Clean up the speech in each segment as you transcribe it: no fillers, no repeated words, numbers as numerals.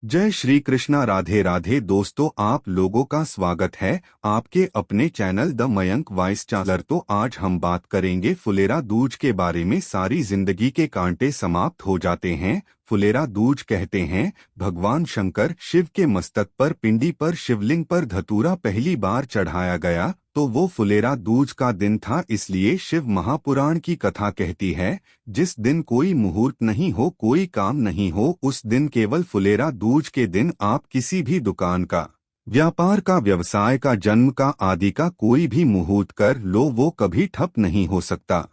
जय श्री कृष्णा। राधे राधे दोस्तों, आप लोगों का स्वागत है आपके अपने चैनल द मयंक वाइस चालर। तो आज हम बात करेंगे फुलेरा दूज के बारे में। सारी जिंदगी के कांटे समाप्त हो जाते हैं। फुलेरा दूज कहते हैं भगवान शंकर शिव के मस्तक पर पिंडी पर शिवलिंग पर धतूरा पहली बार चढ़ाया गया तो वो फुलेरा दूज का दिन था। इसलिए शिव महापुराण की कथा कहती है जिस दिन कोई मुहूर्त नहीं हो, कोई काम नहीं हो, उस दिन केवल फुलेरा दूज के दिन आप किसी भी दुकान का, व्यापार का, व्यवसाय का, जन्म का, आदि का कोई भी मुहूर्त कर लो, वो कभी ठप नहीं हो सकता।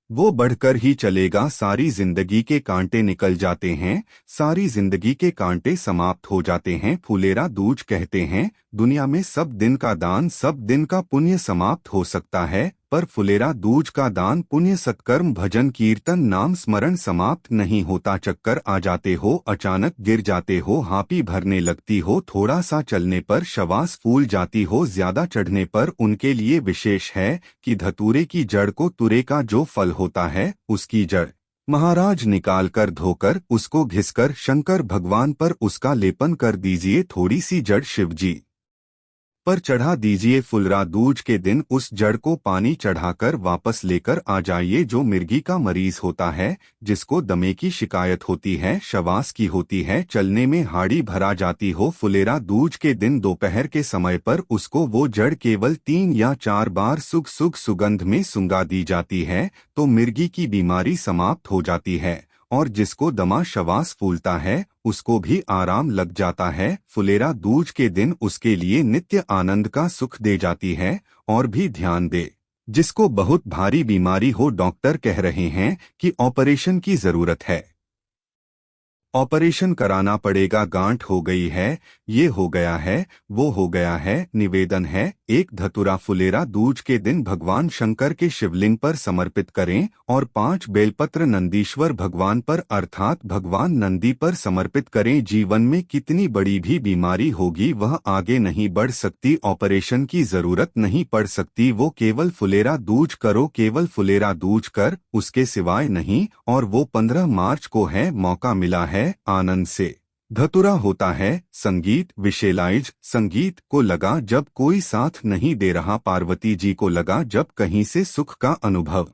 वो बढ़कर ही चलेगा। सारी जिंदगी के कांटे निकल जाते हैं, सारी जिंदगी के कांटे समाप्त हो जाते हैं। फुलेरा दूज कहते हैं दुनिया में सब दिन का दान, सब दिन का पुण्य समाप्त हो सकता है, पर फुलेरा दूज का दान, पुण्य, सत्कर्म, भजन, कीर्तन, नाम स्मरण समाप्त नहीं होता। चक्कर आ जाते हो, अचानक गिर जाते हो, हापी भरने लगती हो, थोड़ा सा चलने पर शवास फूल जाती हो, ज्यादा चढ़ने पर, उनके लिए विशेष है कि धतूरे की जड़ को, तुरे का जो फल होता है उसकी जड़ महाराज निकाल कर धोकर उसको घिसकर शंकर भगवान पर उसका लेपन कर दीजिए। थोड़ी सी जड़ शिवजी पर चढ़ा दीजिए। फुलरा दूज के दिन उस जड़ को पानी चढ़ाकर वापस लेकर आ जाइए। जो मिर्गी का मरीज होता है, जिसको दमे की शिकायत होती है, शवास की होती है, चलने में हाड़ी भरा जाती हो, फुलेरा दूज के दिन दोपहर के समय पर उसको वो जड़ केवल 3 या 4 बार सुग सुग सुगंध में सुंगा दी जाती है तो मिर्गी की बीमारी समाप्त हो जाती है। और जिसको दमा शवास फूलता है उसको भी आराम लग जाता है। फुलेरा दूज के दिन उसके लिए नित्य आनंद का सुख दे जाती है। और भी ध्यान दे, जिसको बहुत भारी बीमारी हो, डॉक्टर कह रहे हैं कि ऑपरेशन की जरूरत है, ऑपरेशन कराना पड़ेगा, गांठ हो गई है, ये हो गया है, वो हो गया है, निवेदन है एक धतूरा फुलेरा दूज के दिन भगवान शंकर के शिवलिंग पर समर्पित करें और 5 बेलपत्र नंदीश्वर भगवान पर अर्थात भगवान नंदी पर समर्पित करें। जीवन में कितनी बड़ी भी बीमारी होगी वह आगे नहीं बढ़ सकती, ऑपरेशन की जरूरत नहीं पड़ सकती। वो केवल फुलेरा दूज करो, केवल फुलेरा दूज कर, उसके सिवाय नहीं। और वो 15 मार्च को है, मौका मिला है आनंद से। धतूरा होता है संगीत, विशेलाइज संगीत को लगा जब कोई साथ नहीं दे रहा, पार्वती जी को लगा जब कहीं से सुख का अनुभव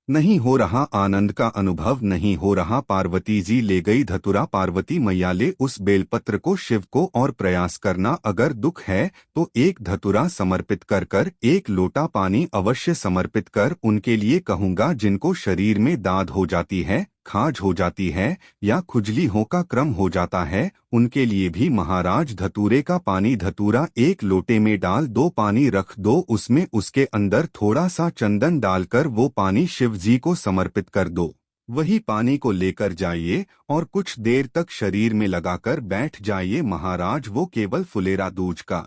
नहीं हो रहा, आनंद का अनुभव नहीं हो रहा, पार्वती जी ले गई धतूरा। पार्वती मैया ले उस बेलपत्र को शिव को और प्रयास करना। अगर दुख है तो एक धतूरा समर्पित कर कर, एक लोटा पानी अवश्य समर्पित कर। उनके लिए कहूँगा जिनको शरीर में दाद हो जाती है, खाज हो जाती है या खुजली हो का क्रम हो जाता है, उनके लिए भी महाराज धतूरे का पानी, धतूरा एक लोटे में डाल दो, पानी रख दो, उसमें उसके अंदर थोड़ा सा चंदन डालकर वो पानी शिव जी को समर्पित कर दो। वही पानी को लेकर जाइए और कुछ देर तक शरीर में लगाकर बैठ जाइए। महाराज वो केवल फुलेरा दूज का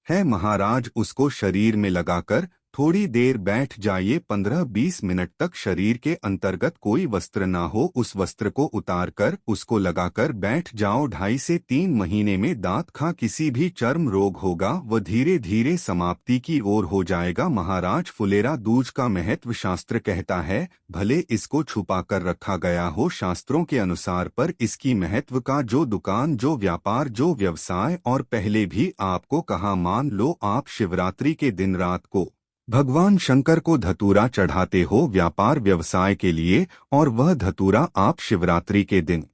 है, महाराज उसको शरीर में लगाकर थोड़ी देर बैठ जाइए, 15-20 मिनट तक शरीर के अंतर्गत कोई वस्त्र ना हो, उस वस्त्र को उतार कर उसको लगाकर बैठ जाओ। 2.5 से 3 महीने में दांत खा किसी भी चर्म रोग होगा वह धीरे धीरे समाप्ति की ओर हो जाएगा। महाराज फुलेरा दूज का महत्व शास्त्र कहता है, भले इसको छुपा कर रखा गया हो शास्त्रों के अनुसार, पर इसकी महत्व का जो दुकान, जो व्यापार, जो व्यवसाय, और पहले भी आपको कहा, मान लो आप शिवरात्रि के दिन रात को भगवान शंकर को धतूरा चढ़ाते हो व्यापार व्यवसाय के लिए, और वह धतूरा आप शिवरात्रि के दिन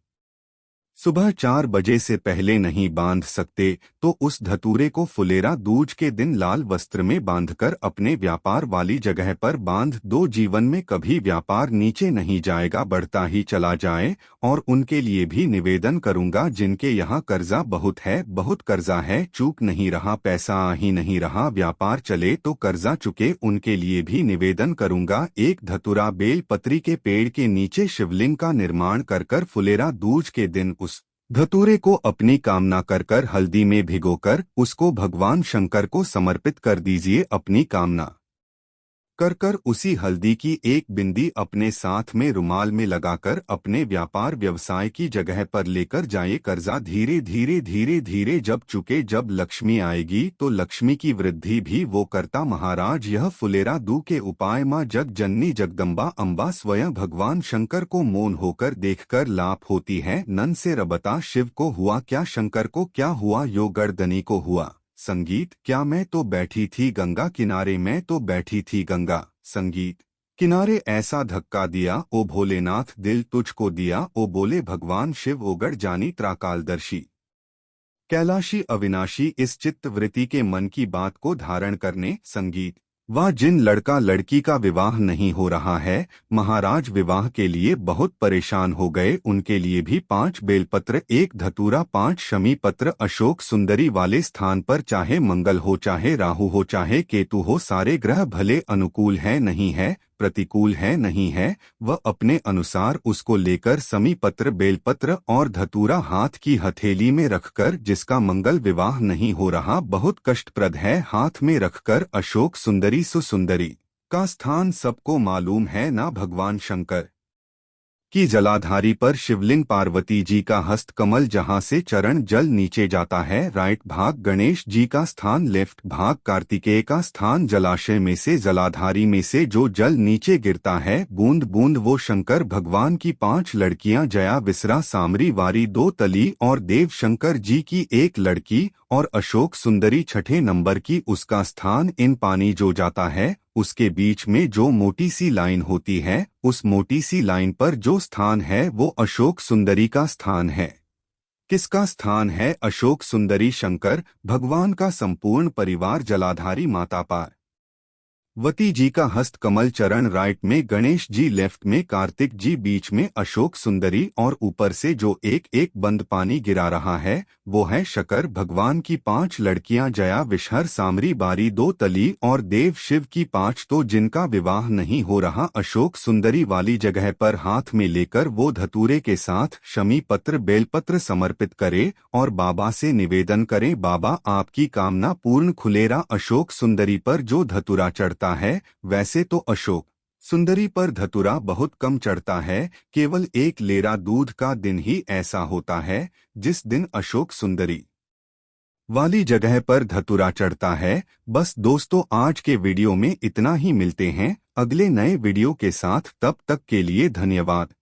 सुबह 4 बजे से पहले नहीं बांध सकते तो उस धतूरे को फुलेरा दूज के दिन लाल वस्त्र में बांधकर अपने व्यापार वाली जगह पर बांध दो। जीवन में कभी व्यापार नीचे नहीं जाएगा, बढ़ता ही चला जाए। और उनके लिए भी निवेदन करूंगा जिनके यहाँ कर्जा बहुत है, बहुत कर्जा है, चूक नहीं रहा, पैसा आ ही नहीं रहा, व्यापार चले तो कर्जा चुके, उनके लिए भी निवेदन करूंगा एक धतूरा बेल पत्री के पेड़ के नीचे शिवलिंग का निर्माण कर कर फुलेरा दूज के दिन उस धतूरे को अपनी कामना कर कर हल्दी में भिगोकर उसको भगवान शंकर को समर्पित कर दीजिए। अपनी कामना कर कर उसी हल्दी की एक बिंदी अपने साथ में रुमाल में लगाकर अपने व्यापार व्यवसाय की जगह पर लेकर जाए। कर्जा धीरे धीरे धीरे धीरे जब चुके, जब लक्ष्मी आएगी तो लक्ष्मी की वृद्धि भी वो करता महाराज। यह फुलेरा दू के उपाय माँ जग जननी जगदम्बा अम्बा स्वयं भगवान शंकर को मौन होकर देखकर लाप होती है। नन से रबता शिव को हुआ क्या, शंकर को क्या हुआ, यो गर्दनी को हुआ। संगीत क्या मैं तो बैठी थी गंगा किनारे, मैं तो बैठी थी गंगा संगीत किनारे, ऐसा धक्का दिया ओ भोलेनाथ दिल तुझको दिया, ओ बोले भगवान शिव ओगढ़ जानी त्राकालदर्शी कैलाशी अविनाशी। इस चित्त वृत्ति के मन की बात को धारण करने संगीत वह जिन लड़का लड़की का विवाह नहीं हो रहा है महाराज, विवाह के लिए बहुत परेशान हो गए, उनके लिए भी 5 बेलपत्र, 1 धतूरा, 5 शमी पत्र अशोक सुंदरी वाले स्थान पर, चाहे मंगल हो चाहे राहु हो चाहे केतु हो, सारे ग्रह भले अनुकूल है नहीं है प्रतिकूल है नहीं है, वह अपने अनुसार उसको लेकर समी पत्र बेलपत्र और धतूरा हाथ की हथेली में रखकर, जिसका मंगल विवाह नहीं हो रहा बहुत कष्टप्रद है, हाथ में रखकर अशोक सुंदरी सुसुंदरी का स्थान सबको मालूम है ना, भगवान शंकर की जलाधारी पर शिवलिंग, पार्वती जी का हस्त कमल जहां से चरण जल नीचे जाता है, राइट भाग गणेश जी का स्थान, लेफ्ट भाग कार्तिकेय का स्थान, जलाशय में से जलाधारी में से जो जल नीचे गिरता है बूंद बूंद वो शंकर भगवान की 5 लड़कियां, जया विसरा सामरी वारी 2 तली और देव शंकर जी की 1 लड़की और अशोक सुंदरी छठे नंबर की, उसका स्थान। इन पानी जो जाता है उसके बीच में जो मोटी सी लाइन होती है, उस मोटी सी लाइन पर जो स्थान है वो अशोक सुंदरी का स्थान है। किसका स्थान है? अशोक सुंदरी शंकर भगवान का संपूर्ण परिवार, जलाधारी माता पार वती जी का हस्त कमल चरण राइट में, गणेश जी लेफ्ट में, कार्तिक जी बीच में, अशोक सुंदरी और ऊपर से जो एक एक बंद पानी गिरा रहा है वो है शकर भगवान की 5 लड़कियां, जया विषहर सामरी बारी 2 तली और देव शिव की 5, तो जिनका विवाह नहीं हो रहा अशोक सुंदरी वाली जगह पर हाथ में लेकर वो धतूरे के साथ शमी पत्र बेलपत्र समर्पित करे और बाबा से निवेदन करें, बाबा आपकी कामना पूर्ण खुलेरा। अशोक सुंदरी पर जो धतूरा चढ़ता है, वैसे तो अशोक सुंदरी पर धतूरा बहुत कम चढ़ता है, केवल 1 लेरा दूध का दिन ही ऐसा होता है जिस दिन अशोक सुंदरी वाली जगह पर धतूरा चढ़ता है। बस दोस्तों आज के वीडियो में इतना ही, मिलते हैं अगले नए वीडियो के साथ, तब तक के लिए धन्यवाद।